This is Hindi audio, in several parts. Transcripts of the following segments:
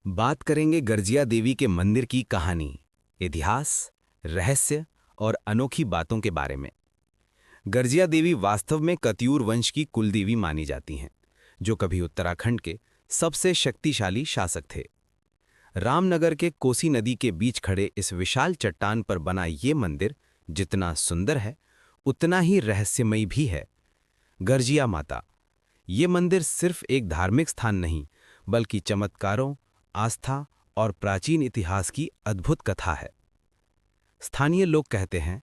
बात करेंगे गर्जिया देवी के मंदिर की कहानी, इतिहास, रहस्य और अनोखी बातों के बारे में। गर्जिया देवी वास्तव में कतियूर वंश की कुलदेवी मानी जाती हैं, जो कभी उत्तराखंड के सबसे शक्तिशाली शासक थे। रामनगर के कोसी नदी के बीच खड़े इस विशाल चट्टान पर बना ये मंदिर जितना सुंदर है, उतना ही रहस्यमयी भी है। गर्जिया माता, ये मंदिर सिर्फ एक धार्मिक स्थान नहीं, बल्कि चमत्कारों, आस्था और प्राचीन इतिहास की अद्भुत कथा है। स्थानीय लोग कहते हैं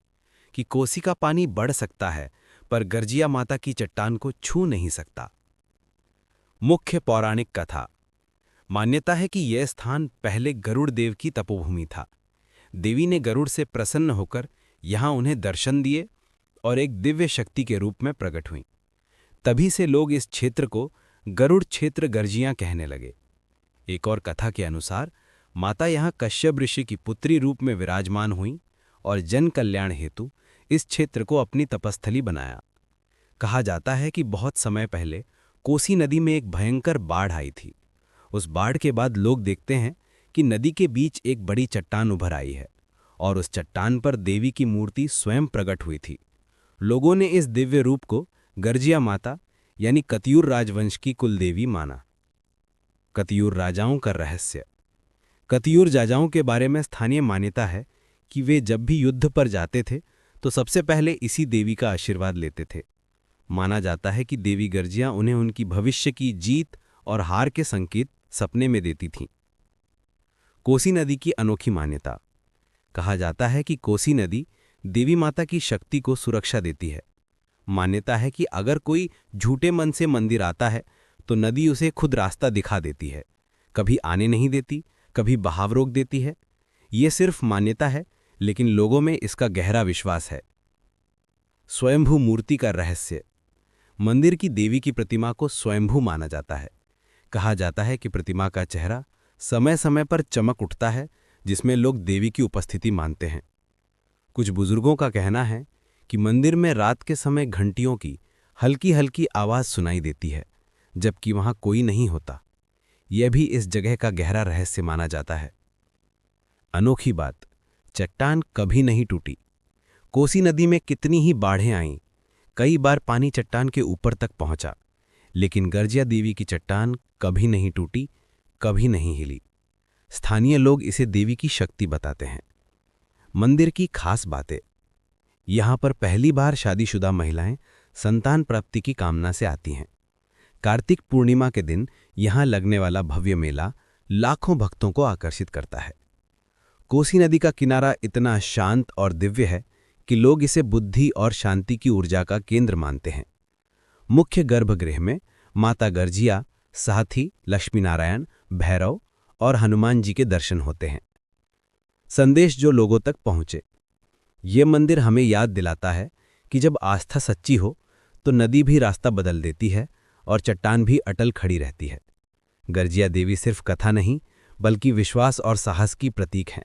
कि कोसी का पानी बढ़ सकता है, पर गर्जिया माता की चट्टान को छू नहीं सकता। मुख्य पौराणिक कथा। मान्यता है कि यह स्थान पहले गरुड़ देव की तपोभूमि था। देवी ने गरुड़ से प्रसन्न होकर यहां उन्हें दर्शन दिए और एक दिव्य शक्ति के रूप में प्रकट हुई। तभी से लोग इस क्षेत्र को गरुड़ क्षेत्र गर्जिया कहने लगे। एक और कथा के अनुसार माता यहां कश्यप ऋषि की पुत्री रूप में विराजमान हुई और जन कल्याण हेतु इस क्षेत्र को अपनी तपस्थली बनाया। कहा जाता है कि बहुत समय पहले कोसी नदी में एक भयंकर बाढ़ आई थी। उस बाढ़ के बाद लोग देखते हैं कि नदी के बीच एक बड़ी चट्टान उभर आई है और उस चट्टान पर देवी की मूर्ति स्वयं प्रकट हुई थी। लोगों ने इस दिव्य रूप को गर्जिया माता यानी कतियूर राजवंश की कुलदेवी माना। कतियूर राजाओं का रहस्य। कतियूर राजाओं के बारे में स्थानीय मान्यता है कि वे जब भी युद्ध पर जाते थे तो सबसे पहले इसी देवी का आशीर्वाद लेते थे। माना जाता है कि देवी गर्जिया उन्हें उनकी भविष्य की जीत और हार के संकेत सपने में देती थीं। कोसी नदी की अनोखी मान्यता। कहा जाता है कि कोसी नदी देवी माता की शक्ति को सुरक्षा देती है। मान्यता है कि अगर कोई झूठे मन से मंदिर आता है तो नदी उसे खुद रास्ता दिखा देती है, कभी आने नहीं देती, कभी बहाव रोक देती है। ये सिर्फ मान्यता है, लेकिन लोगों में इसका गहरा विश्वास है। स्वयंभू मूर्ति का रहस्य। मंदिर की देवी की प्रतिमा को स्वयंभू माना जाता है। कहा जाता है कि प्रतिमा का चेहरा समय समय पर चमक उठता है, जिसमें लोग देवी की उपस्थिति मानते हैं। कुछ बुजुर्गों का कहना है कि मंदिर में रात के समय घंटियों की हल्की हल्की आवाज सुनाई देती है, जबकि वहां कोई नहीं होता। यह भी इस जगह का गहरा रहस्य माना जाता है। अनोखी बात, चट्टान कभी नहीं टूटी। कोसी नदी में कितनी ही बाढ़ें आईं, कई बार पानी चट्टान के ऊपर तक पहुंचा, लेकिन गर्जिया देवी की चट्टान कभी नहीं टूटी, कभी नहीं हिली। स्थानीय लोग इसे देवी की शक्ति बताते हैं। मंदिर की खास बातें। यहां पर पहली बार शादीशुदा महिलाएं संतान प्राप्ति की कामना से आती हैं। कार्तिक पूर्णिमा के दिन यहां लगने वाला भव्य मेला लाखों भक्तों को आकर्षित करता है। कोसी नदी का किनारा इतना शांत और दिव्य है कि लोग इसे बुद्धि और शांति की ऊर्जा का केंद्र मानते हैं। मुख्य गर्भगृह में माता गर्जिया, साथ ही लक्ष्मी नारायण, भैरव और हनुमान जी के दर्शन होते हैं। संदेश जो लोगों तक पहुंचे। ये मंदिर हमें याद दिलाता है कि जब आस्था सच्ची हो तो नदी भी रास्ता बदल देती है और चट्टान भी अटल खड़ी रहती है। गर्जिया देवी सिर्फ कथा नहीं, बल्कि विश्वास और साहस की प्रतीक हैं।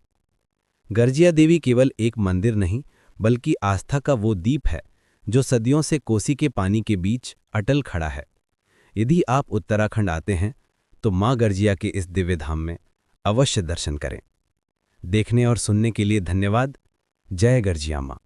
गर्जिया देवी केवल एक मंदिर नहीं, बल्कि आस्था का वो दीप है जो सदियों से कोसी के पानी के बीच अटल खड़ा है। यदि आप उत्तराखंड आते हैं तो मां गर्जिया के इस दिव्य धाम में अवश्य दर्शन करें। देखने और सुनने के लिए धन्यवाद। जय गर्जिया मां।